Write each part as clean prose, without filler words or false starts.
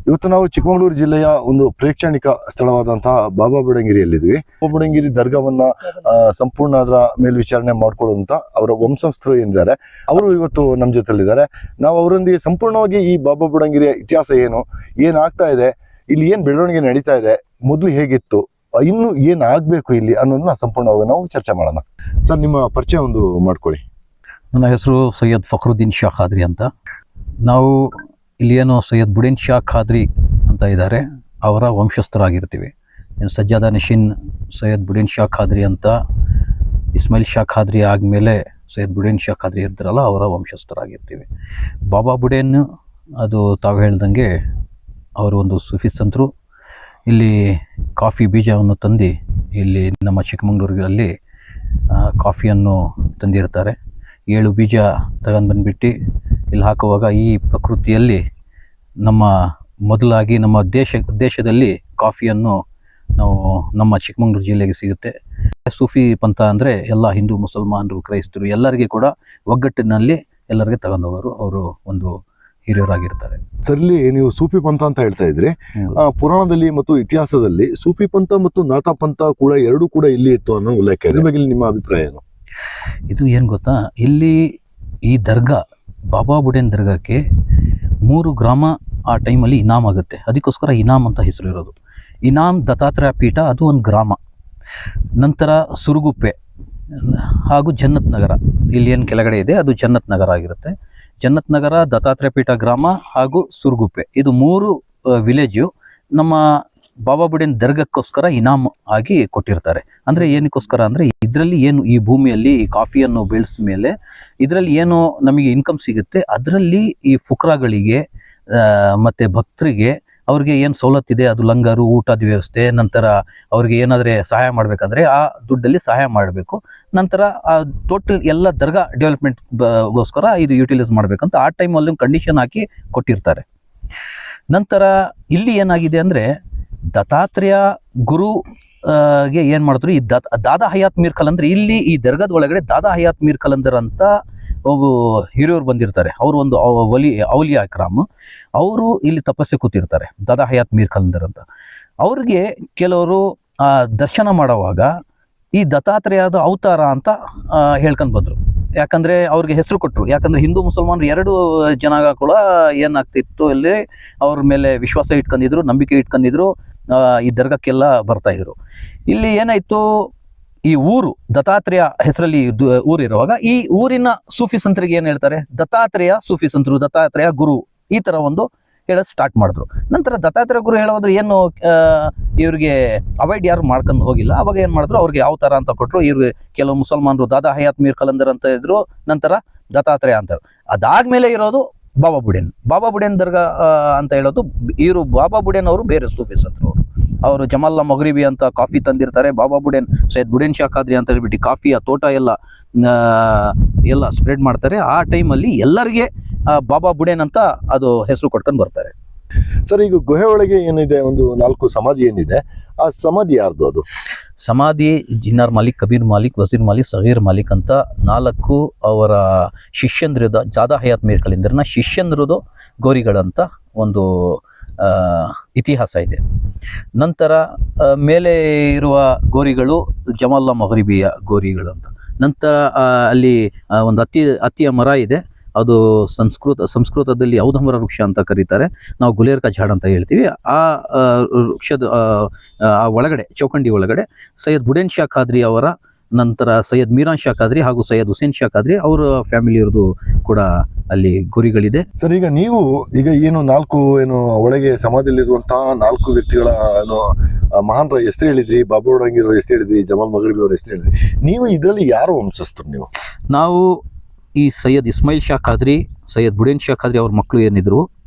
ಇವತ್ತು ನಾವು ಚಿಕ್ಕಮಗಳೂರು ಜಿಲ್ಲೆಯ ಒಂದು ಪ್ರೇಕ್ಷಣಿಕ ಸ್ಥಳವಾದಂತಹ ಬಾಬಾ ಬುಡಂಗಿರಿಯಲ್ಲಿದ್ವಿ. ಬಾಬಾ ಬುಡಂಗಿರಿ ದರ್ಗಾವನ್ನ ಸಂಪೂರ್ಣ ಅದರ ಮೇಲ್ವಿಚಾರಣೆ ಮಾಡ್ಕೊಳ್ಳುವಂತ ಅವರ ವಂಶಸ್ಥರು ಏನಿದ್ದಾರೆ ಅವರು ಇವತ್ತು ನಮ್ಮ ಜೊತೆಲಿದ್ದಾರೆ. ನಾವು ಅವರೊಂದಿಗೆ ಸಂಪೂರ್ಣವಾಗಿ ಈ ಬಾಬಾ ಬುಡಂಗಿರಿಯ ಇತಿಹಾಸ ಏನಾಗ್ತಾ ಇದೆ, ಇಲ್ಲಿ ಏನ್ ಬೆಳವಣಿಗೆ ನಡೀತಾ ಇದೆ, ಮೊದಲು ಹೇಗಿತ್ತು, ಇನ್ನು ಏನ್ ಆಗ್ಬೇಕು ಇಲ್ಲಿ ಅನ್ನೋದನ್ನ ಸಂಪೂರ್ಣವಾಗಿ ನಾವು ಚರ್ಚೆ ಮಾಡೋಣ. ಸರ್, ನಿಮ್ಮ ಪರಿಚಯ ಒಂದು ಮಾಡ್ಕೊಳ್ಳಿ. ನನ್ನ ಹೆಸರು ಸೈಯದ್ ಫಕ್ರುದ್ದೀನ್ ಶಾ ಖಾದ್ರಿ ಅಂತ. ನಾವು ಇಲ್ಲಿ ಏನು ಸೈಯದ್ ಬುಡೀನ್ ಶಾ ಖಾದ್ರಿ ಅಂತ ಇದ್ದಾರೆ, ಅವರ ವಂಶಸ್ಥರಾಗಿರ್ತೀವಿ. ಏನು ಸಜ್ಜಾದ ನಶೀನ್ ಸೈಯದ್ ಬುಡೀನ್ ಶಾ ಖಾದ್ರಿ ಅಂತ, ಇಸ್ಮಾಯಿಲ್ ಶಾ ಖಾದ್ರಿ ಆದಮೇಲೆ ಸೈಯದ್ ಬುಡೀನ್ ಶಾ ಖಾದ್ರಿ ಇರ್ತಾರಲ್ಲ, ಅವರ ವಂಶಸ್ಥರಾಗಿರ್ತೀವಿ. ಬಾಬಾ ಬುಡೇನ್ ಅದು ತಾವು ಹೇಳ್ದಂಗೆ ಅವರು ಒಂದು ಸೂಫಿ ಸಂತರು. ಇಲ್ಲಿ ಕಾಫಿ ಬೀಜವನ್ನು ತಂದು ಇಲ್ಲಿ ನಮ್ಮ ಚಿಕ್ಕಮಗಳೂರಲ್ಲಿ ಕಾಫಿಯನ್ನು ತಂದಿರ್ತಾರೆ. 7 ಬೀಜ ತಗೊಂಡು ಬಂದುಬಿಟ್ಟು ಇಲ್ಲಿ ಹಾಕುವಾಗ ಈ ಪ್ರಕೃತಿಯಲ್ಲಿ ಮೊದಲಾಗಿ ನಮ್ಮ ದೇಶದಲ್ಲಿ ಕಾಫಿಯನ್ನು ನಾವು ನಮ್ಮ ಚಿಕ್ಕಮಗಳೂರು ಜಿಲ್ಲೆಗೆ ಸಿಗುತ್ತೆ. ಸೂಫಿ ಪಂಥ ಅಂದರೆ ಎಲ್ಲ ಹಿಂದೂ, ಮುಸಲ್ಮಾನರು, ಕ್ರೈಸ್ತರು ಎಲ್ಲರಿಗೆ ಕೂಡ ಒಗ್ಗಟ್ಟಿನಲ್ಲಿ ಎಲ್ಲರಿಗೆ ತಗೊಂಡವರು ಅವರು ಒಂದು ಹಿರಿಯರಾಗಿರ್ತಾರೆ. ಸರ್, ಇಲ್ಲಿ ನೀವು ಸೂಫಿ ಪಂಥ ಅಂತ ಹೇಳ್ತಾ ಇದ್ರಿ. ಪುರಾಣದಲ್ಲಿ ಮತ್ತು ಇತಿಹಾಸದಲ್ಲಿ ಸೂಫಿ ಪಂಥ ಮತ್ತು ನಾಥ ಪಂಥ ಕೂಡ ಎರಡೂ ಕೂಡ ಇಲ್ಲಿ ಇತ್ತು ಅನ್ನೋ ಉಲ್ಲೇಖ ಇದೆ. ಇದ್ರ ಬಗ್ಗೆ ನಿಮ್ಮ ಅಭಿಪ್ರಾಯ ಏನು? ಇದು ಏನು ಗೊತ್ತಾ, ಇಲ್ಲಿ ಈ ದರ್ಗಾ ಬಾಬಾ ಬುಡೇನ್ ದರ್ಗಾಕ್ಕೆ 3 ಗ್ರಾಮ ಆ ಟೈಮಲ್ಲಿ ಇನಾಮ್ ಆಗುತ್ತೆ. ಅದಕ್ಕೋಸ್ಕರ ಇನಾಮ್ ಅಂತ ಹೆಸರು ಇರೋದು. ಇನಾಮ್ ದತ್ತಾತ್ರೇಯ ಪೀಠ ಅದು ಒಂದು ಗ್ರಾಮ. ನಂತರ ಸುರುಗುಪ್ಪೆ ಹಾಗೂ ಜನ್ನತ್ ನಗರ ಇಲ್ಲಿ ಏನು ಕೆಳಗಡೆ ಇದೆ ಅದು ಜನ್ನತ್ ನಗರ ಆಗಿರುತ್ತೆ. ಜನ್ನತ್ ನಗರ, ದತ್ತಾತ್ರೇಯ ಪೀಠ ಗ್ರಾಮ ಹಾಗೂ ಸುರುಗುಪ್ಪೆ, ಇದು 3 ವಿಲೇಜು ನಮ್ಮ ಬಾಬಾ ಬುಡೇನ್ ದರ್ಗಕ್ಕೋಸ್ಕರ ಇನಾಮ್ ಆಗಿ ಕೊಟ್ಟಿರ್ತಾರೆ. ಅಂದರೆ ಏನಕ್ಕೋಸ್ಕರ ಅಂದರೆ ಇದರಲ್ಲಿ ಏನು ಈ ಭೂಮಿಯಲ್ಲಿ ಈ ಕಾಫಿಯನ್ನು ಬೆಳೆಸಿದ ಮೇಲೆ ಇದರಲ್ಲಿ ಏನು ನಮಗೆ ಇನ್ಕಮ್ ಸಿಗುತ್ತೆ, ಅದರಲ್ಲಿ ಈ ಫುಕ್ರಾಗಳಿಗೆ ಮತ್ತು ಭಕ್ತರಿಗೆ ಅವ್ರಿಗೆ ಏನು ಸವಲತ್ತಿದೆ ಅದು ಲಂಗರು, ಊಟದ ವ್ಯವಸ್ಥೆ, ನಂತರ ಅವ್ರಿಗೆ ಏನಾದರೆ ಸಹಾಯ ಮಾಡಬೇಕಂದ್ರೆ ಆ ದುಡ್ಡಲ್ಲಿ ಸಹಾಯ ಮಾಡಬೇಕು. ನಂತರ ಆ ಟೋಟಲ್ ಎಲ್ಲ ದರ್ಗಾ ಡೆವಲಪ್ಮೆಂಟ್ಗೋಸ್ಕರ ಇದು ಯೂಟಿಲೈಸ್ ಮಾಡಬೇಕಂತ ಆ ಟೈಮಲ್ಲಿ ಕಂಡೀಷನ್ ಹಾಕಿ ಕೊಟ್ಟಿರ್ತಾರೆ. ನಂತರ ಇಲ್ಲಿ ಏನಾಗಿದೆ ಅಂದರೆ ದತ್ತಾತ್ರೇಯ ಗುರುಗೆ ಏನು ಮಾಡಿದ್ರು, ಈ ದಾದಾ ಹಯಾತ್ ಮೀರ್ ಕಲಂದರ್, ಇಲ್ಲಿ ಈ ದರ್ಗಾದ ಒಳಗಡೆ ದಾದಾ ಹಯಾತ್ ಮೀರ್ ಕಲಂದರ್ ಅಂತ ಒಬ್ಬ ಹಿರಿಯರು ಬಂದಿರ್ತಾರೆ. ಅವರು ಒಂದು ಔಲಿಯಾ ಇಕ್ರಾಮ್, ಅವರು ಇಲ್ಲಿ ತಪಸ್ಸೆ ಕೂತಿರ್ತಾರೆ, ದಾದಾ ಹಯಾತ್ ಮೀರ್ ಕಲಂದರ್ ಅಂತ. ಅವ್ರಿಗೆ ಕೆಲವರು ದರ್ಶನ ಮಾಡುವಾಗ ಈ ದತ್ತಾತ್ರೇಯದ ಅವತಾರ ಅಂತ ಹೇಳ್ಕೊಂಡು ಬಂದರು. ಯಾಕಂದರೆ ಅವ್ರಿಗೆ ಹೆಸರು ಕೊಟ್ಟರು. ಯಾಕಂದರೆ ಹಿಂದೂ ಮುಸಲ್ಮಾನರು 2 ಜನ ಕೂಡ ಏನಾಗ್ತಿತ್ತು, ಅಲ್ಲಿ ಅವ್ರ ಮೇಲೆ ವಿಶ್ವಾಸ ಇಟ್ಕೊಂಡಿದ್ರು, ನಂಬಿಕೆ ಇಟ್ಕೊಂಡಿದ್ರು, ಈ ದರ್ಗಕ್ಕೆಲ್ಲ ಬರ್ತಾಯಿದ್ರು. ಇಲ್ಲಿ ಏನಾಯಿತು, ಈ ಊರು ದತ್ತಾತ್ರೇಯ ಹೆಸರಲ್ಲಿ ಊರಿರುವಾಗ ಈ ಊರಿನ ಸೂಫಿ ಸಂತರಿಗೆ ಏನು ಹೇಳ್ತಾರೆ, ದತ್ತಾತ್ರೇಯ ಸೂಫಿ ಸಂತರು, ದತ್ತಾತ್ರೇಯ ಗುರು, ಈ ಥರ ಒಂದು ಹೇಳೋದು ಸ್ಟಾರ್ಟ್ ಮಾಡಿದ್ರು. ನಂತರ ದತ್ತಾತ್ರೇಯ ಗುರು ಹೇಳೋದ್ರೆ ಏನು ಇವ್ರಿಗೆ ಅವಾಯ್ಡ್ ಯಾರು ಮಾಡ್ಕೊಂಡು ಹೋಗಿಲ್ಲ. ಅವಾಗ ಏನು ಮಾಡಿದ್ರು, ಅವ್ರಿಗೆ ಯಾವ ಥರ ಅಂತ ಕೊಟ್ಟರು. ಇವ್ರಿಗೆ ಕೆಲವು ಮುಸಲ್ಮಾನರು ದಾದಾ ಹಯಾತ್ ಮೀರ್ ಕಲಂದರ್ ಅಂತ ಇದ್ರು, ನಂತರ ದತ್ತಾತ್ರೇಯ ಅಂತಾರೆ. ಅದಾದ್ಮೇಲೆ ಇರೋದು ಬಾಬಾ ಬುಡೇನ್. ಬಾಬಾ ಬುಡೇನ್ ದರ್ಗಾ ಅಂತ ಹೇಳೋದು, ಇವರು ಬಾಬಾ ಬುಡೇನ್ ಅವರು ಬೇರೆ ಸೂಫಿ ಸಂತರು. ಅವರು ಜಮಾಲ್ಲಾ ಮಗ್ರಿಬಿ ಅಂತ ಕಾಫಿ ತಂದಿರ್ತಾರೆ. ಬಾಬಾ ಬುಡೇನ್ ಸೈಯದ್ ಬುಡೀನ್ ಶಾ ಖಾದ್ರಿ ಅಂತ ಹೇಳ್ಬಿಟ್ಟು ಕಾಫಿಯ ತೋಟ ಎಲ್ಲ ಸ್ಪ್ರೆಡ್ ಮಾಡ್ತಾರೆ. ಆ ಟೈಮಲ್ಲಿ ಎಲ್ಲರಿಗೆ ಬಾಬಾ ಬುಡೇನ್ ಅಂತ ಅದು ಹೆಸರು ಕೊಟ್ಕೊಂಡು ಬರ್ತಾರೆ. ಸರ್, ಈಗ ಗುಹೆ ಒಳಗೆ ಏನಿದೆ, ಒಂದು 4 ಸಮಾಧಿ ಏನಿದೆ, ಆ ಸಮಾಧಿ ಯಾರ್ದು? ಅದು ಸಮಾಧಿ ಜಿನ್ನಾರ್ ಮಾಲಿಕ್, ಕಬೀರ್ ಮಾಲಿಕ್, ವಜೀರ್ ಮಾಲಿಕ್, ಸಗೀರ್ ಮಾಲಿಕ್ ಅಂತ 4 ಅವರ ಶಿಷ್ಯಂದ್ರದ, ದಾದಾ ಹಯಾತ್ ಮೀರ್ ಕಲಂದರ್ನ ಶಿಷ್ಯಂದ್ರದು ಗೋರಿಗಳಂತ ಒಂದು ಇತಿಹಾಸ ಇದೆ. ನಂತರ ಮೇಲೆ ಇರುವ ಗೋರಿಗಳು ಜಮಾಲ್ಲಾ ಮಗ್ರಿಬಿಯ ಗೋರಿಗಳು ಅಂತ. ನಂತರ ಅಲ್ಲಿ ಒಂದು ಹತ್ತಿಯ ಮರ ಇದೆ, ಅದು ಸಂಸ್ಕೃತದಲ್ಲಿ ಔಧಮರ ವೃಕ್ಷ ಅಂತ ಕರೀತಾರೆ, ನಾವು ಗುಲೇರ್ ಕಾ ಝಾಡ್ ಅಂತ ಹೇಳ್ತೀವಿ. ಆ ವೃಕ್ಷದ ಒಳಗಡೆ, ಚೌಕಂಡಿ ಒಳಗಡೆ ಸೈಯದ್ ಬುಡೀನ್ ಶಾ ಖಾದ್ರಿ ಅವರ, ನಂತರ ಸೈಯದ್ ಮೀರಾನ್ ಶಾ ಖಾದ್ರಿ ಹಾಗೂ ಸೈಯದ್ ಹುಸೇನ್ ಶಾ ಖಾದ್ರಿ ಅವರ ಫ್ಯಾಮಿಲಿಯವ್ರದ್ದು ಕೂಡ ಅಲ್ಲಿ ಗುರಿಗಳಿದೆ. ಸರ್, ಈಗ ನೀವು ಏನು 4 ಒಳಗೆ ಸಮಾಧಿಯಲ್ಲಿರುವಂತಹ 4 ವ್ಯಕ್ತಿಗಳ ಮಹಾನ್ರ ಹೆಸರು ಹೇಳಿದ್ರಿ, ಬಾಬಾ ಬುಡಂಗಿರಿ ಹೆಸರು ಹೇಳಿದ್ರಿ, ಜಮಾಲ್ ಮಗ್ರಿಬಿ ಅವರ ಹೆಸರು ಹೇಳಿದ್ರಿ. ನೀವು ಇದರಲ್ಲಿ ಯಾರು ವಂಶಸ್ಥರು? ನಾವು ಈ ಸೈಯದ್ ಇಸ್ಮಾಯಿಲ್ ಶಾ ಖಾದ್ರಿ, ಸೈಯದ್ ಬುಡೀನ್ ಶಾ ಖಾದ್ರಿ ಅವ್ರ ಮಕ್ಕಳು ಏನಿದ್ರು,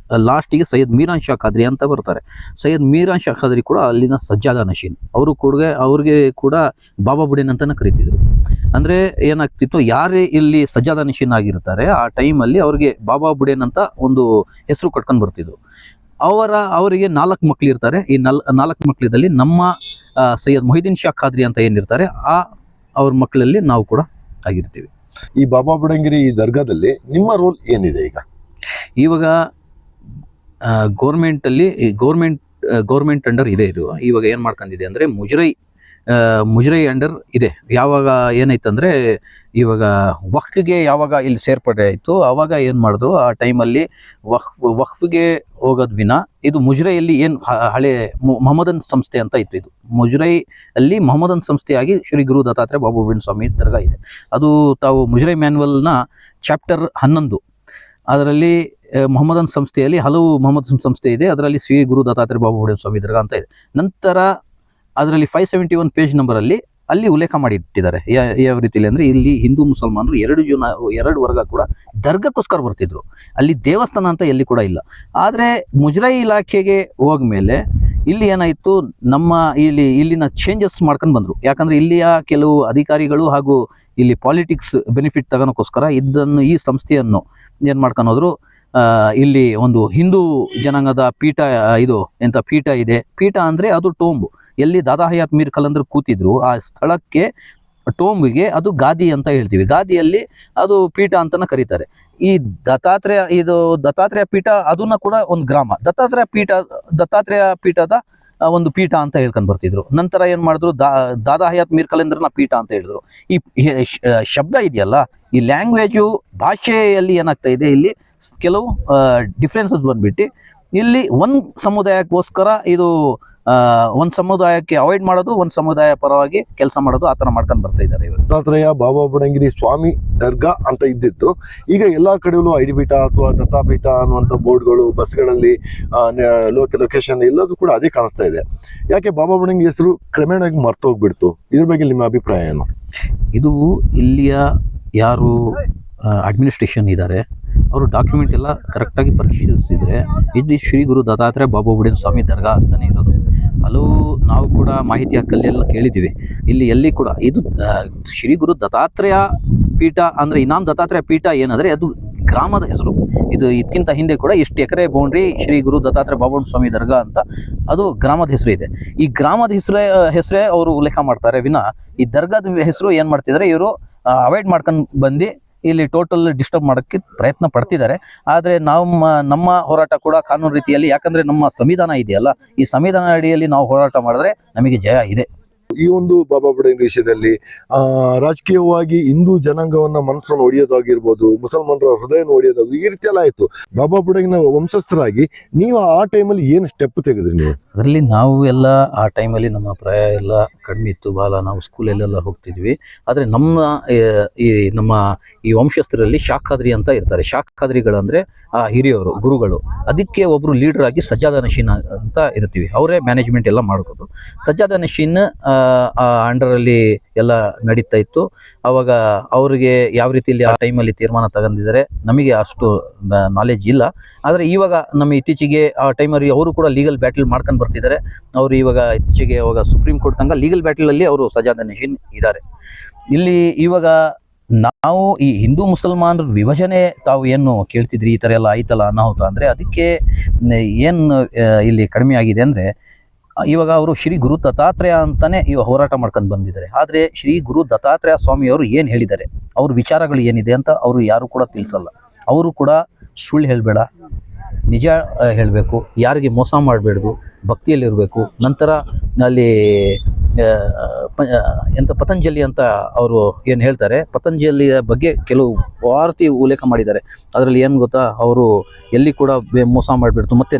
ಲಾಸ್ಟಿಗೆ ಸೈಯದ್ ಮೀರಾನ್ ಶಾ ಖಾದ್ರಿ ಅಂತ ಬರ್ತಾರೆ. ಸೈಯದ್ ಮೀರಾನ್ ಶಾ ಖಾದ್ರಿ ಕೂಡ ಅಲ್ಲಿನ ಸಜ್ಜಾದ ನಶೀನ್, ಅವ್ರಿಗೆ ಕೂಡ ಬಾಬಾ ಬುಡೇನ್ ಅಂತಾನೆ ಕರೀತಿದ್ರು. ಅಂದರೆ ಏನಾಗ್ತಿತ್ತು, ಯಾರೇ ಇಲ್ಲಿ ಸಜ್ಜಾದ ನಶೀನ್ ಆಗಿರ್ತಾರೆ ಆ ಟೈಮಲ್ಲಿ ಅವ್ರಿಗೆ ಬಾಬಾ ಬುಡೇನ್ ಅಂತ ಒಂದು ಹೆಸರು ಕೊಟ್ಕೊಂಡು ಬರ್ತಿದ್ರು. ಅವರಿಗೆ 4 ಮಕ್ಕಳು ಇರ್ತಾರೆ. ಈ 4 ಮಕ್ಕಳದಲ್ಲಿ ನಮ್ಮ ಸೈಯದ್ ಮೊಹಿದ್ದೀನ್ ಶಾ ಖಾದ್ರಿ ಅಂತ ಏನಿರ್ತಾರೆ ಅವ್ರ ಮಕ್ಕಳಲ್ಲಿ ನಾವು ಕೂಡ ಆಗಿರ್ತೀವಿ. ಈ ಬಾಬಾ ಬುಡಂಗಿರಿ ಈ ದರ್ಗಾದಲ್ಲಿ ನಿಮ್ಮ ರೋಲ್ ಏನಿದೆ? ಈಗ ಇವಾಗ ಗೌರ್ಮೆಂಟ್ ಅಂಡರ್ ಇದೆ ಇದು. ಇವಾಗ ಏನು ಮಾಡ್ಕೊಂಡಿದೆ ಅಂದರೆ ಮುಜರೈ ಅಂಡರ್ ಇದೆ. ಯಾವಾಗ ಏನಾಯ್ತಂದ್ರೆ ಇವಾಗ ವಕ್ಫ್ಗೆ ಯಾವಾಗ ಇಲ್ಲಿ ಸೇರ್ಪಡೆ ಆಯಿತು ಆವಾಗ ಏನು ಮಾಡಿದ್ರು, ಆ ಟೈಮಲ್ಲಿ ವಕ್ಫ್ಗೆ ಹೋಗೋದ್ ವಿನ ಇದು ಮುಜರೈಯಲ್ಲಿ ಏನು ಹಳೆ ಮೊಹಮ್ಮದನ್ ಸಂಸ್ಥೆ ಅಂತ ಇತ್ತು. ಇದು ಮುಜರೈ ಅಲ್ಲಿ ಮೊಹಮ್ಮದನ್ ಸಂಸ್ಥೆಯಾಗಿ ಶ್ರೀ ಗುರು ದತ್ತಾತ್ರೇಯ ಬಾಬಾಬುಡನ್ ಸ್ವಾಮಿ ದರ್ಗಾ ಇದೆ. ಅದು ತಾವು ಮುಜರೈ ಮ್ಯಾನ್ಯಲ್ನ ಚಾಪ್ಟರ್ 11 ಅದರಲ್ಲಿ ಮೊಹಮ್ಮದನ್ ಸಂಸ್ಥೆಯಲ್ಲಿ ಹಲವು ಮೊಹಮ್ಮದನ್ ಸಂಸ್ಥೆ ಇದೆ, ಅದರಲ್ಲಿ ಶ್ರೀ ಗುರು ದತ್ತಾತ್ರೇಯ ಬಾಬಾಬುಡನ್ ಸ್ವಾಮಿ ದರ್ಗಾ ಅಂತ ಇದೆ. ನಂತರ ಅದರಲ್ಲಿ 571 ಪೇಜ್ ನಂಬರಲ್ಲಿ ಅಲ್ಲಿ ಉಲ್ಲೇಖ ಮಾಡಿ ಇಟ್ಟಿದ್ದಾರೆ. ಯಾವ ರೀತಿಯಲ್ಲಿ ಅಂದರೆ ಇಲ್ಲಿ ಹಿಂದೂ ಮುಸಲ್ಮಾನರು ಎರಡು ವರ್ಗ ಕೂಡ ದರ್ಗಕ್ಕೋಸ್ಕರ ಬರ್ತಿದ್ರು, ಅಲ್ಲಿ ದೇವಸ್ಥಾನ ಅಂತ ಎಲ್ಲಿ ಕೂಡ ಇಲ್ಲ. ಆದರೆ ಮುಜರಾಯಿ ಇಲಾಖೆಗೆ ಹೋಗ್ಮೇಲೆ ಇಲ್ಲಿ ಏನಾಯಿತು, ಇಲ್ಲಿನ ಚೇಂಜಸ್ ಮಾಡ್ಕೊಂಡು ಬಂದರು. ಯಾಕಂದರೆ ಇಲ್ಲಿಯ ಕೆಲವು ಅಧಿಕಾರಿಗಳು ಹಾಗೂ ಇಲ್ಲಿ ಪಾಲಿಟಿಕ್ಸ್ ಬೆನಿಫಿಟ್ ತಗೋಕ್ಕೋಸ್ಕರ ಈ ಸಂಸ್ಥೆಯನ್ನು ಏನು ಮಾಡ್ಕೊಂಡು ಹೋದ್ರು, ಇಲ್ಲಿ ಒಂದು ಹಿಂದೂ ಜನಾಂಗದ ಪೀಠ ಪೀಠ ಇದೆ. ಪೀಠ ಅಂದರೆ ಅದು ಟೋಂಬು, ಎಲ್ಲಿ ದಾದಾ ಹಯಾತ್ ಮೀರ್ ಖಲಂದರ್ ಕೂತಿದ್ರು ಆ ಸ್ಥಳಕ್ಕೆ ಟೋಂಬಿಗೆ ಅದು ಗಾದಿ ಅಂತ ಹೇಳ್ತೀವಿ. ಗಾದಿಯಲ್ಲಿ ಅದು ಪೀಠ ಅಂತನ ಕರೀತಾರೆ. ಈ ದತ್ತಾತ್ರೇಯ ಪೀಠ ಅದನ್ನ ಕೂಡ ಒಂದು ಗ್ರಾಮ. ದತ್ತಾತ್ರೇಯ ಪೀಠದ ಒಂದು ಪೀಠ ಅಂತ ಹೇಳ್ಕೊಂಡು ಬರ್ತಿದ್ರು. ನಂತರ ಏನು ಮಾಡಿದ್ರು, ದಾದಾ ಹಯಾತ್ ಮೀರ್ ಖಲಂದರ್ನ ಪೀಠ ಅಂತ ಹೇಳಿದ್ರು. ಈ ಶಬ್ದ ಇದೆಯಲ್ಲ, ಈ ಲ್ಯಾಂಗ್ವೇಜು ಭಾಷೆಯಲ್ಲಿ ಏನಾಗ್ತಾ ಇದೆ, ಇಲ್ಲಿ ಕೆಲವು ಡಿಫ್ರೆನ್ಸಸ್ ಬಂದ್ಬಿಟ್ಟು ಇಲ್ಲಿ ಒಂದು ಸಮುದಾಯಕ್ಕೋಸ್ಕರ ಇದು ಒಂದು ಸಮುದಾಯಕ್ಕೆ ಅವಾಯ್ಡ್ ಮಾಡೋದು, ಒಂದು ಸಮುದಾಯ ಪರವಾಗಿ ಕೆಲಸ ಮಾಡೋದು, ಆ ಥರ ಮಾಡ್ಕೊಂಡು ಬರ್ತಾ ಇದ್ದಾರೆ ಇವರು. ದತ್ತಾತ್ರೇಯ ಬಾಬಾ ಬುಡಂಗಿರಿ ಸ್ವಾಮಿ ದರ್ಗಾ ಅಂತ ಇದ್ದಿತ್ತು. ಈಗ ಎಲ್ಲಾ ಕಡೆಯಲ್ಲೂ ಐಡಿಪೀಠ ಅಥವಾ ದತ್ತಾಪೀಠ ಅನ್ನುವಂಥ ಬೋರ್ಡ್ಗಳು, ಬಸ್ಗಳಲ್ಲಿ ಲೊಕೇಶನ್ ಎಲ್ಲದೂ ಕೂಡ ಅದೇ ಕಾಣಿಸ್ತಾ ಇದೆ. ಯಾಕೆ ಬಾಬಾ ಬುಡಂಗಿ ಹೆಸರು ಕ್ರಮೇಣವಾಗಿ ಮರ್ತೋಗ್ಬಿಡ್ತು? ಇದ್ರ ಬಗ್ಗೆ ನಿಮ್ಮ ಅಭಿಪ್ರಾಯ ಏನು? ಇದು ಇಲ್ಲಿಯ ಯಾರು ಅಡ್ಮಿನಿಸ್ಟ್ರೇಷನ್ ಇದ್ದಾರೆ ಅವರು ಡಾಕ್ಯುಮೆಂಟ್ ಎಲ್ಲ ಕರೆಕ್ಟಾಗಿ ಪರಿಶೀಲಿಸಿದರೆ ಇದು ಶ್ರೀ ಗುರು ದತ್ತಾತ್ರೇಯ ಬಾಬಾಬುಡನ್ ಸ್ವಾಮಿ ದರ್ಗಾ ಅಂತಲೇ ಇರೋದು. ಹಲವು ನಾವು ಕೂಡ ಮಾಹಿತಿ ಹಕ್ಕಲ್ಲೆಲ್ಲ ಕೇಳಿದ್ದೀವಿ. ಇಲ್ಲಿ ಎಲ್ಲಿ ಕೂಡ ಇದು ಶ್ರೀ ಗುರು ದತ್ತಾತ್ರೇಯ ಪೀಠ ಅಂದರೆ ಇನಾಮ್ ದತ್ತಾತ್ರೇಯ ಪೀಠ ಏನಂದರೆ ಅದು ಗ್ರಾಮದ ಹೆಸರು. ಇದು ಇದಕ್ಕಿಂತ ಹಿಂದೆ ಕೂಡ ಇಷ್ಟು ಎಕರೆ ಬೌಂಡ್ರಿ ಶ್ರೀ ಗುರು ದತ್ತಾತ್ರೇಯ ಬಾಬಾಬುಡನ್ ಸ್ವಾಮಿ ದರ್ಗಾ ಅಂತ ಅದು ಗ್ರಾಮದ ಹೆಸರು ಇದೆ. ಈ ಗ್ರಾಮದ ಹೆಸರೇ ಅವರು ಉಲ್ಲೇಖ ಮಾಡ್ತಾರೆ ವಿನ ಈ ದರ್ಗಾದ ಹೆಸರು ಏನು ಮಾಡ್ತಿದ್ದಾರೆ ಇವರು ಅವಾಯ್ಡ್ ಮಾಡ್ಕೊಂಡು ಬಂದು ಇಲ್ಲಿ ಟೋಟಲ್ ಡಿಸ್ಟರ್ಬ್ ಮಾಡೋಕ್ಕೆ ಪ್ರಯತ್ನ ಪಡ್ತಿದ್ದಾರೆ. ಆದರೆ ನಮ್ಮ ಹೋರಾಟ ಕೂಡ ಕಾನೂನು ರೀತಿಯಲ್ಲಿ, ಯಾಕಂದರೆ ನಮ್ಮ ಸಂವಿಧಾನ ಇದೆಯಲ್ಲ, ಈ ಸಂವಿಧಾನ ಅಡಿಯಲ್ಲಿ ನಾವು ಹೋರಾಟ ಮಾಡಿದ್ರೆ ನಮಗೆ ಜಯ ಇದೆ. ಈ ಒಂದು ಬಾಬಾ ಬುಡಂಗಿ ವಿಷಯದಲ್ಲಿ ರಾಜಕೀಯವಾಗಿ ಹಿಂದೂ ಜನಾಂಗವನ್ನ ಮನಸ್ಸನ್ನು ಒಡೆಯೋದಾಗಿರ್ಬೋದು, ಮುಸಲ್ಮಾನರ ಹೃದಯ ಒಡೆಯೋದಾಗಿ ಈ ರೀತಿ ಎಲ್ಲ ಆಯ್ತು. ಬಾಬಾ ಬುಡಂಗಿನ ವಂಶಸ್ಥರಾಗಿ ನೀವು ಆ ಟೈಮಲ್ಲಿ ಏನು ಸ್ಟೆಪ್ ತೆಗೆದ್ರಿ ನೀವು? ಅದರಲ್ಲಿ ನಾವು ಎಲ್ಲ ಆ ಟೈಮಲ್ಲಿ ನಮ್ಮ ಪ್ರಾಯ ಎಲ್ಲ ಕಡಿಮೆ ಇತ್ತು, ಭಾಳ ನಾವು ಸ್ಕೂಲಲ್ಲೆಲ್ಲ ಹೋಗ್ತಿದ್ವಿ. ಆದರೆ ನಮ್ಮ ಈ ವಂಶಸ್ಥರಲ್ಲಿ ಶಾಖಾದ್ರಿ ಅಂತ ಇರ್ತಾರೆ. ಶಾಖಾದ್ರಿಗಳಂದರೆ ಆ ಹಿರಿಯವರು, ಗುರುಗಳು. ಅದಕ್ಕೆ ಒಬ್ಬರು ಲೀಡರ್ ಆಗಿ ಸಜ್ಜಾದ ನಶೀನ್ ಅಂತ ಇರ್ತೀವಿ, ಅವರೇ ಮ್ಯಾನೇಜ್ಮೆಂಟ್ ಎಲ್ಲ ಮಾಡ್ಬೋದು. ಸಜ್ಜಾದ ನಶೀನ್ ಅಂಡರಲ್ಲಿ ಎಲ್ಲ ನಡೀತಾ ಇತ್ತು. ಅವಾಗ ಅವರಿಗೆ ಯಾವ ರೀತಿಯಲ್ಲಿ ಆ ಟೈಮಲ್ಲಿ ತೀರ್ಮಾನ ತಗೊಂಡಿದ್ದಾರೆ ನಮಗೆ ಅಷ್ಟು ನಾಲೆಜ್ ಇಲ್ಲ. ಆದರೆ ಇವಾಗ ನಮ್ಮ ಇತ್ತೀಚೆಗೆ ಆ ಟೈಮಲ್ಲಿ ಅವರು ಕೂಡ ಲೀಗಲ್ ಬ್ಯಾಟಲ್ ಮಾಡ್ಕೊಂಡು ಬರ್ತಿದ್ದಾರೆ. ಅವರು ಇತ್ತೀಚೆಗೆ ಸುಪ್ರೀಂ ಕೋರ್ಟ್ ತನಕ ಲೀಗಲ್ ಬ್ಯಾಟಲಲ್ಲಿ ಅವರು ಸಜ್ಜಾದ ನಶೀನ್ ಇದ್ದಾರೆ. ಇಲ್ಲಿ ಇವಾಗ ನಾವು ಈ ಹಿಂದೂ ಮುಸಲ್ಮಾನರ ವಿಭಜನೆ ತಾವು ಏನು ಕೇಳ್ತಿದ್ರಿ, ಈ ಥರ ಎಲ್ಲ ಆಯ್ತಲ್ಲ ಅನಾಹುತ ಅಂದರೆ ಅದಕ್ಕೆ ಏನು ಇಲ್ಲಿ ಕಡಿಮೆ ಆಗಿದೆ ಅಂದರೆ ಇವಾಗ ಅವರು ಶ್ರೀ ಗುರು ದತ್ತಾತ್ರೇಯ ಅಂತಾನೆ ಇವಾಗ ಹೋರಾಟ ಮಾಡ್ಕೊಂಡು ಬಂದಿದ್ದಾರೆ. ಆದರೆ ಶ್ರೀ ಗುರು ದತ್ತಾತ್ರೇಯ ಸ್ವಾಮಿಯವರು ಏನು ಹೇಳಿದ್ದಾರೆ, ಅವ್ರ ವಿಚಾರಗಳು ಏನಿದೆ ಅಂತ ಅವರು ಯಾರು ಕೂಡ ತಿಳಿಸಲ್ಲ. ಅವರು ಕೂಡ ಸುಳ್ಳು ಹೇಳಬೇಡ, ನಿಜ ಹೇಳಬೇಕು, ಯಾರಿಗೆ ಮೋಸ ಮಾಡಬೇಡ್ದು, ಭಕ್ತಿಯಲ್ಲಿರಬೇಕು. ನಂತರ ಅಲ್ಲಿ ಪತಂಜಲಿ ಅಂತ ಅವರು ಏನು ಹೇಳ್ತಾರೆ, ಪತಂಜಲಿಯ ಬಗ್ಗೆ ಕೆಲವು ವಾರ್ತಿ ಉಲ್ಲೇಖ ಮಾಡಿದ್ದಾರೆ. ಅದರಲ್ಲಿ ಏನು ಗೊತ್ತಾ, ಅವರು ಎಲ್ಲಿ ಕೂಡ ಮೋಸ ಮಾಡಿಬಿಡ್ತು, ಮತ್ತು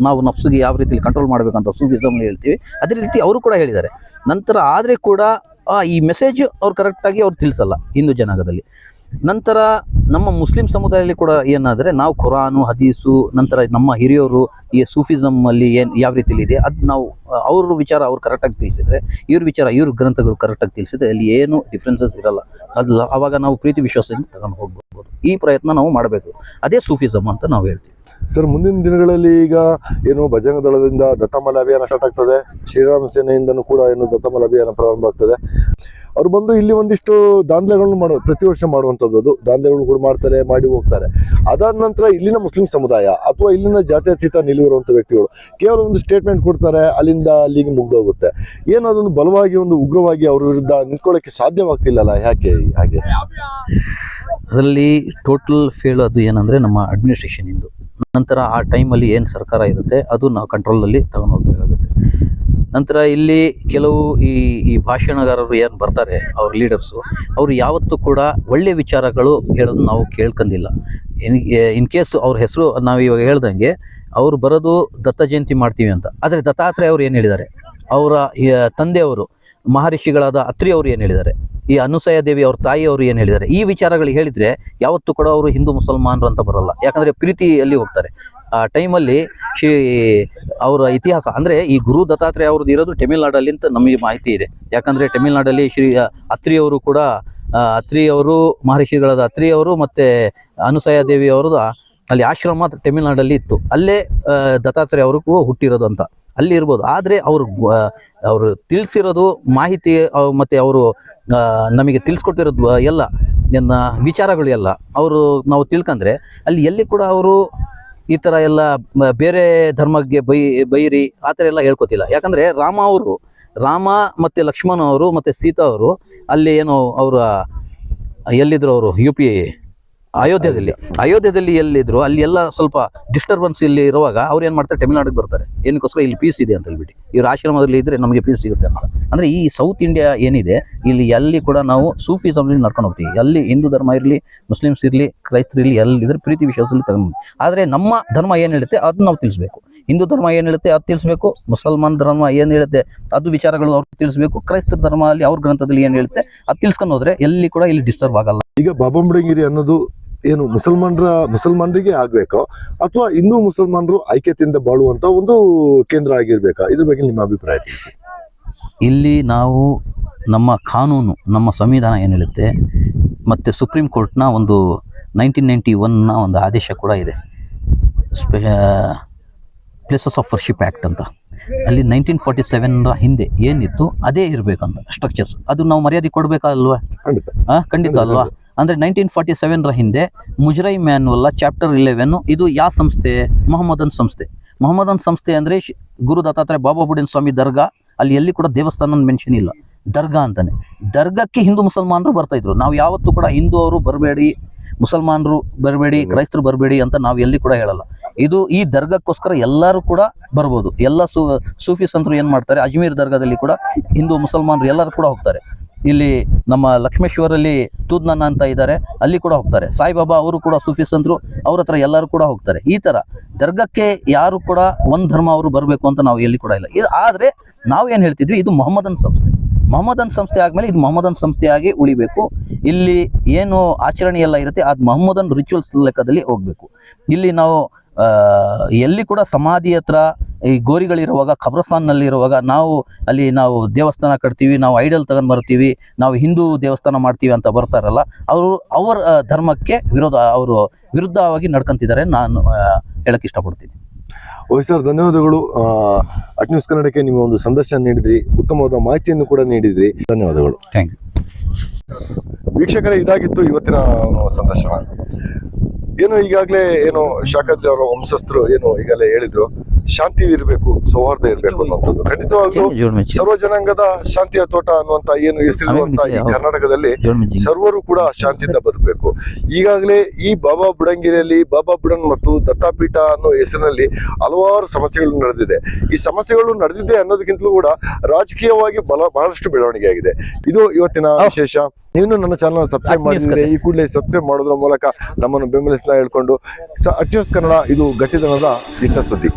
ನಾವು ನಫ್ಸ್ಗೆ ಯಾವ ರೀತಿಯಲ್ಲಿ ಕಂಟ್ರೋಲ್ ಮಾಡಬೇಕಂತ ಸೂಫಿಸಮ್ನ ಹೇಳ್ತೀವಿ, ಅದೇ ರೀತಿ ಅವರು ಕೂಡ ಹೇಳಿದ್ದಾರೆ. ನಂತರ ಆದರೆ ಕೂಡ ಈ ಮೆಸೇಜ್ ಅವ್ರು ಕರೆಕ್ಟಾಗಿ ಅವ್ರು ತಿಳಿಸಲ್ಲ ಹಿಂದೂ ಜನಾಂಗದಲ್ಲಿ. ನಂತರ ನಮ್ಮ ಮುಸ್ಲಿಂ ಸಮುದಾಯದಲ್ಲಿ ಕೂಡ ಏನಾದರೆ ನಾವು ಖುರಾನು, ಹದೀಸು, ನಂತರ ನಮ್ಮ ಹಿರಿಯರು ಈ ಸೂಫಿಸಮ್ಮಲ್ಲಿ ಯಾವ ರೀತಿಯಲ್ಲಿ ಇದೆ ಅದು ನಾವು ಅವ್ರ ವಿಚಾರ ಅವ್ರು ಕರೆಕ್ಟಾಗಿ ತಿಳಿಸಿದರೆ, ಇವ್ರ ವಿಚಾರ ಇವ್ರ ಗ್ರಂಥಗಳು ಕರೆಕ್ಟಾಗಿ ತಿಳಿಸಿದ್ರೆ ಅಲ್ಲಿ ಏನು ಡಿಫ್ರೆನ್ಸಸ್ ಇರಲ್ಲ. ಅದು ಆವಾಗ ನಾವು ಪ್ರೀತಿ ವಿಶ್ವಾಸದಿಂದ ತಗೊಂಡು ಹೋಗ್ಬೋದು. ಈ ಪ್ರಯತ್ನ ನಾವು ಮಾಡಬೇಕು, ಅದೇ ಸೂಫಿಸಮ್ ಅಂತ ನಾವು ಹೇಳ್ತೀವಿ. ಸರ್, ಮುಂದಿನ ದಿನಗಳಲ್ಲಿ ಈಗ ಏನು ಬಜರಂಗ ದಳದಿಂದ ದತ್ತಮಾಲೆ ಅಭಿಯಾನ ಸ್ಟಾರ್ಟ್ ಆಗ್ತದೆ, ಶ್ರೀರಾಮ ಸೇನೆಯಿಂದನೂ ಕೂಡ ಏನು ದತ್ತಮಾಲೆ ಅಭಿಯಾನ ಪ್ರಾರಂಭ ಆಗ್ತದೆ. ಅವ್ರು ಬಂದು ಇಲ್ಲಿ ಒಂದಿಷ್ಟು ದಾಂಧಲೆಗಳನ್ನು ಪ್ರತಿ ವರ್ಷ ಮಾಡುವಂಥದ್ದು, ದಾಂಧಲೆಗಳು ಕೂಡ ಮಾಡಿ ಹೋಗ್ತಾರೆ. ಅದಾದ ನಂತರ ಇಲ್ಲಿನ ಮುಸ್ಲಿಂ ಸಮುದಾಯ ಅಥವಾ ಇಲ್ಲಿನ ಜಾತ್ಯತೀತ ನಿಲುವಿರುವಂಥ ವ್ಯಕ್ತಿಗಳು ಕೇವಲ ಒಂದು ಸ್ಟೇಟ್ಮೆಂಟ್ ಕೊಡ್ತಾರೆ, ಅಲ್ಲಿಂದ ಅಲ್ಲಿಗೆ ಮುಗ್ದೋಗುತ್ತೆ. ಏನು ಅದೊಂದು ಬಲವಾಗಿ ಒಂದು ಉಗ್ರವಾಗಿ ಅವ್ರ ವಿರುದ್ಧ ನಿಂತ್ಕೊಳ್ಳೋಕ್ಕೆ ಸಾಧ್ಯವಾಗ್ತಿಲ್ಲಲ್ಲ, ಯಾಕೆ ಹಾಗೆ? ಅದರಲ್ಲಿ ಟೋಟಲ್ ಫೇಲ್ ಅದು ಏನಂದರೆ ನಮ್ಮ ಅಡ್ಮಿನಿಸ್ಟ್ರೇಷನ್ ಇಂದು ನಂತರ ಆ ಟೈಮಲ್ಲಿ ಏನು ಸರ್ಕಾರ ಇರುತ್ತೆ ಅದು ನಾವು ಕಂಟ್ರೋಲಲ್ಲಿ ತಗೊಂಡು ಹೋಗ್ಬೇಕಾಗುತ್ತೆ. ನಂತರ ಇಲ್ಲಿ ಕೆಲವು ಈ ಭಾಷಣಗಾರರು ಏನು ಬರ್ತಾರೆ ಅವ್ರ ಲೀಡರ್ಸು, ಅವರು ಯಾವತ್ತೂ ಕೂಡ ಒಳ್ಳೆ ವಿಚಾರಗಳು ಹೇಳೋದು ನಾವು ಕೇಳ್ಕೊಂಡಿಲ್ಲ. ಇನ್ ಕೇಸ್ ಅವ್ರ ಹೆಸರು ನಾವು ಇವಾಗ ಹೇಳ್ದಂಗೆ ಅವರು ಬರೋದು ದತ್ತ ಜಯಂತಿ ಮಾಡ್ತೀವಿ ಅಂತ, ಆದರೆ ದತ್ತಾತ್ರೇಯ ಅವರು ಏನು ಹೇಳಿದ್ದಾರೆ, ಅವರ ತಂದೆಯವರು ಮಹರ್ಷಿಗಳಾದ ಅತ್ರಿ ಅವರು ಏನು ಹೇಳಿದ್ದಾರೆ, ಈ ಅನುಸೂಯ ದೇವಿ ಅವ್ರ ತಾಯಿಯವರು ಏನು ಹೇಳಿದ್ದಾರೆ, ಈ ವಿಚಾರಗಳು ಹೇಳಿದರೆ ಯಾವತ್ತೂ ಕೂಡ ಅವರು ಹಿಂದೂ ಮುಸಲ್ಮಾನರು ಅಂತ ಬರೋಲ್ಲ. ಯಾಕಂದರೆ ಪ್ರೀತಿಯಲ್ಲಿ ಹೋಗ್ತಾರೆ. ಆ ಟೈಮಲ್ಲಿ ಅವರ ಇತಿಹಾಸ ಅಂದರೆ ಈ ಗುರು ದತ್ತಾತ್ರೇಯ ಅವ್ರದ್ದು ಇರೋದು ತಮಿಳ್ನಾಡಲ್ಲಿ ಅಂತ ನಮಗೆ ಮಾಹಿತಿ ಇದೆ. ಯಾಕಂದರೆ ತಮಿಳ್ನಾಡಲ್ಲಿ ಅತ್ರಿಯವರು ಕೂಡ ಅತ್ರಿಯವರು ಮಹರ್ಷಿಗಳಾದ ಅತ್ರಿಯವರು ಮತ್ತು ಅನುಸೂಯ ದೇವಿ ಅವ್ರದ್ದು ಅಲ್ಲಿ ಆಶ್ರಮ ತಮಿಳ್ನಾಡಲ್ಲಿ ಇತ್ತು. ಅಲ್ಲೇ ದತ್ತಾತ್ರೇಯ ಅವರು ಕೂಡ ಹುಟ್ಟಿರೋದು ಅಂತ ಅಲ್ಲಿ ಇರ್ಬೋದು. ಆದರೆ ಅವರು ತಿಳಿಸಿರೋದು ಮಾಹಿತಿ ಮತ್ತು ಅವರು ನಮಗೆ ತಿಳಿಸ್ಕೊಟ್ಟಿರೋದು ಎಲ್ಲ ವಿಚಾರಗಳು ಎಲ್ಲ ನಾವು ತಿಳ್ಕೊಂಡ್ರೆ ಅಲ್ಲಿ ಎಲ್ಲಿ ಕೂಡ ಅವರು ಈ ಥರ ಎಲ್ಲ ಬೇರೆ ಧರ್ಮಕ್ಕೆ ಬೈರಿ ಆ ಥರ ಎಲ್ಲ ಹೇಳ್ಕೊತಿಲ್ಲ. ಯಾಕಂದರೆ ರಾಮ ಮತ್ತು ಲಕ್ಷ್ಮಣ ಅವರು ಮತ್ತು ಸೀತಾ ಅವರು ಅಲ್ಲಿ ಏನೋ ಅವರ ಎಲ್ಲಿದ್ರು ಅವರು UP ಅಯೋಧ್ಯದಲ್ಲಿ ಎಲ್ಲಿದ್ರು ಅಲ್ಲಿ ಎಲ್ಲ ಸ್ವಲ್ಪ ಡಿಸ್ಟರ್ಬೆನ್ಸ್ ಇಲ್ಲಿ ಇರುವಾಗ ಅವ್ರು ಏನು ಮಾಡ್ತಾರೆ, ತಮಿಳ್ನಾಡಿಗೆ ಬರ್ತಾರೆ. ಏನಕ್ಕೋಸ್ಕರ ಇಲ್ಲಿ ಪೀಸ್ ಇದೆ ಅಂತ ಹೇಳ್ಬಿಟ್ಟು, ಇವ್ರ ಆಶ್ರಮದಲ್ಲಿ ಇದ್ದರೆ ನಮಗೆ ಪೀಸ್ ಸಿಗುತ್ತೆ ಅಂತ. ಅಂದರೆ ಈ ಸೌತ್ ಇಂಡಿಯಾ ಏನಿದೆ ಇಲ್ಲಿ ಎಲ್ಲಿ ಕೂಡ ನಾವು ಸೂಫಿಸಮ್ಲಿ ನಡ್ಕೊಂಡು ಹೋಗ್ತೀವಿ. ಅಲ್ಲಿ ಹಿಂದೂ ಧರ್ಮ ಇರಲಿ, ಮುಸ್ಲಿಮ್ಸ್ ಇರಲಿ, ಕ್ರೈಸ್ತರು ಇರಲಿ, ಎಲ್ಲಿದ್ರೆ ಪ್ರೀತಿ ವಿಶ್ವಾಸದಲ್ಲಿ ತಗೊಂಡು. ಆದರೆ ನಮ್ಮ ಧರ್ಮ ಏನು ಹೇಳುತ್ತೆ ಅದನ್ನ ನಾವು ತಿಳಿಸ್ಬೇಕು. ಹಿಂದೂ ಧರ್ಮ ಏನು ಹೇಳುತ್ತೆ ಅದು ತಿಳಿಸ್ಬೇಕು, ಮುಸಲ್ಮಾನ್ ಧರ್ಮ ಏನು ಹೇಳುತ್ತೆ ಅದು ವಿಚಾರಗಳು ಅವ್ರು ತಿಳಿಸ್ಬೇಕು, ಕ್ರೈಸ್ತ ಧರ್ಮ ಅಲ್ಲಿ ಅವ್ರ ಗ್ರಂಥದಲ್ಲಿ ಏನು ಹೇಳುತ್ತೆ ಅದು ತಿಳ್ಸ್ಕೊಂಡು ಹೋದ್ರೆ ಎಲ್ಲಿ ಕೂಡ ಇಲ್ಲಿ ಡಿಸ್ಟರ್ಬ್ ಆಗಲ್ಲ. ಈಗ ಬಾಬಾ ಬುಡಂಗಿರಿ ಅನ್ನೋದು ಏನು ಮುಸಲ್ಮಾನರಿಗೆ ಆಗ್ಬೇಕೋ ಅಥವಾ ಹಿಂದೂ ಮುಸಲ್ಮಾನರು ಐಕ್ಯತೆಯಿಂದ ಬಾಳುವಂತ ಒಂದು ಕೇಂದ್ರ ಆಗಿರ್ಬೇಕಾ? ಇದ್ರ ಬಗ್ಗೆ ನಿಮ್ಮ ಅಭಿಪ್ರಾಯ ತಿಳಿಸಿ. ಇಲ್ಲಿ ನಾವು ನಮ್ಮ ಕಾನೂನು, ನಮ್ಮ ಸಂವಿಧಾನ ಏನು ಹೇಳುತ್ತೆ, ಮತ್ತು ಸುಪ್ರೀಂ ಕೋರ್ಟ್ನ ಒಂದು 1991ನ ಒಂದು ಆದೇಶ ಕೂಡ ಇದೆ, ಪ್ಲೇಸಸ್ ಆಫ್ ವರ್ಷಿಪ್ ಆ್ಯಕ್ಟ್ ಅಂತ. ಅಲ್ಲಿ 1947ರ ಹಿಂದೆ ಏನಿತ್ತು ಅದೇ ಇರಬೇಕಂತ ಸ್ಟ್ರಕ್ಚರ್ಸ್. ಅದು ನಾವು ಮರ್ಯಾದೆ ಕೊಡಬೇಕಲ್ವಾ? ಖಂಡಿತ ಅಲ್ವಾ? ಅಂದರೆ 1947ರ ಹಿಂದೆ ಮುಜರೈ ಮ್ಯಾನ್ವಲ್ ಚಾಪ್ಟರ್ 11 ಇದು ಯಾವ ಸಂಸ್ಥೆ? ಮೊಹಮ್ಮದನ್ ಸಂಸ್ಥೆ ಅಂದರೆ ಗುರು ದತ್ತಾತ್ರೇಯ ಬಾಬಾ ಬುಡನ್ ಸ್ವಾಮಿ ದರ್ಗಾ. ಅಲ್ಲಿ ಎಲ್ಲಿ ಕೂಡ ದೇವಸ್ಥಾನ ಮೆನ್ಷನ್ ಇಲ್ಲ, ದರ್ಗಾ ಅಂತಾನೆ. ದರ್ಗಕ್ಕೆ ಹಿಂದೂ ಮುಸಲ್ಮಾನರು ಬರ್ತಾ ಇದ್ರು. ನಾವು ಯಾವತ್ತೂ ಕೂಡ ಹಿಂದೂ ಅವರು ಬರಬೇಡಿ, ಮುಸಲ್ಮಾನರು ಬರಬೇಡಿ, ಕ್ರೈಸ್ತರು ಬರಬೇಡಿ ಅಂತ ನಾವು ಎಲ್ಲಿ ಕೂಡ ಹೇಳಲ್ಲ. ಈ ದರ್ಗಕ್ಕೋಸ್ಕರ ಎಲ್ಲರೂ ಕೂಡ ಬರ್ಬೋದು. ಎಲ್ಲ ಸೂಫಿ ಸಂತರು ಏನು ಮಾಡ್ತಾರೆ, ಅಜ್ಮೀರ್ ದರ್ಗಾದಲ್ಲಿ ಕೂಡ ಹಿಂದೂ ಮುಸಲ್ಮಾನರು ಎಲ್ಲರೂ ಕೂಡ ಹೋಗ್ತಾರೆ. ಇಲ್ಲಿ ನಮ್ಮ ಲಕ್ಷ್ಮೇಶ್ವರಲ್ಲಿ ತೂದ್ನನ್ನ ಅಂತ ಇದ್ದಾರೆ, ಅಲ್ಲಿ ಕೂಡ ಹೋಗ್ತಾರೆ. ಸಾಯಿಬಾಬಾ ಅವರು ಕೂಡ ಸೂಫಿ ಸಂತರು, ಅವ್ರ ಹತ್ರ ಎಲ್ಲರೂ ಕೂಡ ಹೋಗ್ತಾರೆ. ಈ ಥರ ದರ್ಗಕ್ಕೆ ಯಾರು ಕೂಡ ಒಂದು ಧರ್ಮ ಅವರು ಬರಬೇಕು ಅಂತ ನಾವು ಎಲ್ಲಿ ಕೂಡ ಇಲ್ಲ. ಆದರೆ ನಾವು ಏನು ಹೇಳ್ತಿದ್ವಿ, ಇದು ಮೊಹಮ್ಮದನ್ ಸಂಸ್ಥೆ ಆದಮೇಲೆ ಇದು ಮೊಹಮ್ಮದನ್ ಸಂಸ್ಥೆಯಾಗಿ ಉಳಿಬೇಕು. ಇಲ್ಲಿ ಏನು ಆಚರಣೆ ಎಲ್ಲ ಇರುತ್ತೆ ಅದು ಮೊಹಮ್ಮದನ್ ರಿಚುವಲ್ಸ್ ಲೆಕ್ಕದಲ್ಲಿ ಹೋಗಬೇಕು. ಇಲ್ಲಿ ನಾವು ಎಲ್ಲಿ ಕೂಡ ಸಮಾಧಿ ಹತ್ರ ಈ ಗೋರಿಗಳಿರುವಾಗ, ಖಬ್ರಸ್ತಾನ್ನಲ್ಲಿ ಇರುವಾಗ ನಾವು ದೇವಸ್ಥಾನ ಕಟ್ತೀವಿ, ನಾವು ಐಡಲ್ ತಗೊಂಡು ಬರ್ತೀವಿ, ನಾವು ಹಿಂದೂ ದೇವಸ್ಥಾನ ಮಾಡ್ತೀವಿ ಅಂತ ಬರ್ತಾರಲ್ಲ, ಅವರ ಧರ್ಮಕ್ಕೆ ವಿರುದ್ಧವಾಗಿ ನಡ್ಕೊಂತಿದ್ದಾರೆ ನಾನು ಹೇಳಕ್ಕೆ ಇಷ್ಟಪಡ್ತೀನಿ. ಓಕೆ ಸರ್, ಧನ್ಯವಾದಗಳು. ಅಟ್ ನ್ಯೂಸ್ ಕನ್ನಡಕ್ಕೆ ನಿಮ್ಮ ಒಂದು ಸಂದರ್ಶನ ನೀಡಿದ್ರಿ, ಉತ್ತಮವಾದ ಮಾಹಿತಿಯನ್ನು ಕೂಡ ನೀಡಿದ್ರಿ. ಧನ್ಯವಾದಗಳು. Thank you. ವೀಕ್ಷಕರೇ, ಇದಾಗಿತ್ತು ಇವತ್ತಿನ ಸಂದರ್ಶನ. ಈಗಾಗಲೇ ಶಾಖಾದ್ರಿ ಅವರ ವಂಶಸ್ಥರು ಈಗಾಗಲೇ ಹೇಳಿದ್ರು, ಶಾಂತಿ ಇರಬೇಕು, ಸೌಹಾರ್ದ ಇರಬೇಕು ಅನ್ನುವಂಥದ್ದು. ಖಂಡಿತವಾಗ್ಲೂ ಸರ್ವ ಜನಾಂಗದ ಶಾಂತಿಯ ತೋಟ ಅನ್ನುವಂತ ಹೆಸರಿರುವಂತ ಈ ಕರ್ನಾಟಕದಲ್ಲಿ ಸರ್ವರು ಕೂಡ ಶಾಂತಿಯಿಂದ ಬದುಕಬೇಕು. ಈಗಾಗಲೇ ಈ ಬಾಬಾ ಬುಡಂಗಿರಿಯಲ್ಲಿ ಬಾಬಾ ಬುಡನ್ ಮತ್ತು ದತ್ತಾಪೀಠ ಅನ್ನೋ ಹೆಸರಿನಲ್ಲಿ ಹಲವಾರು ಸಮಸ್ಯೆಗಳು ನಡೆದಿದೆ. ಈ ಸಮಸ್ಯೆಗಳು ನಡೆದಿದೆ ಅನ್ನೋದಕ್ಕಿಂತಲೂ ಕೂಡ ರಾಜಕೀಯವಾಗಿ ಬಹಳಷ್ಟು ಬೆಳವಣಿಗೆ ಆಗಿದೆ. ಇದು ಇವತ್ತಿನ ವಿಶೇಷ. ನೀನು ನನ್ನ ಚಾನಲ್ ಸಬ್ಸ್ಕ್ರೈಬ್ ಮಾಡಿದ್ರೆ ಈ ಕೂಡಲೇ ಸಬ್ಸ್ಕ್ರೈಬ್ ಮಾಡೋದ್ರ ಮೂಲಕ ನಮ್ಮನ್ನು ಬೆಂಬಲಿಸ್ತಾ ಹೇಳ್ಕೊಂಡು ಅಟ್ ನ್ಯೂಸ್ ಕನ್ನಡ ಇದು ಗಟ್ಟಿತನದ ದಿಟ್ಟ ಸುದ್ದಿ.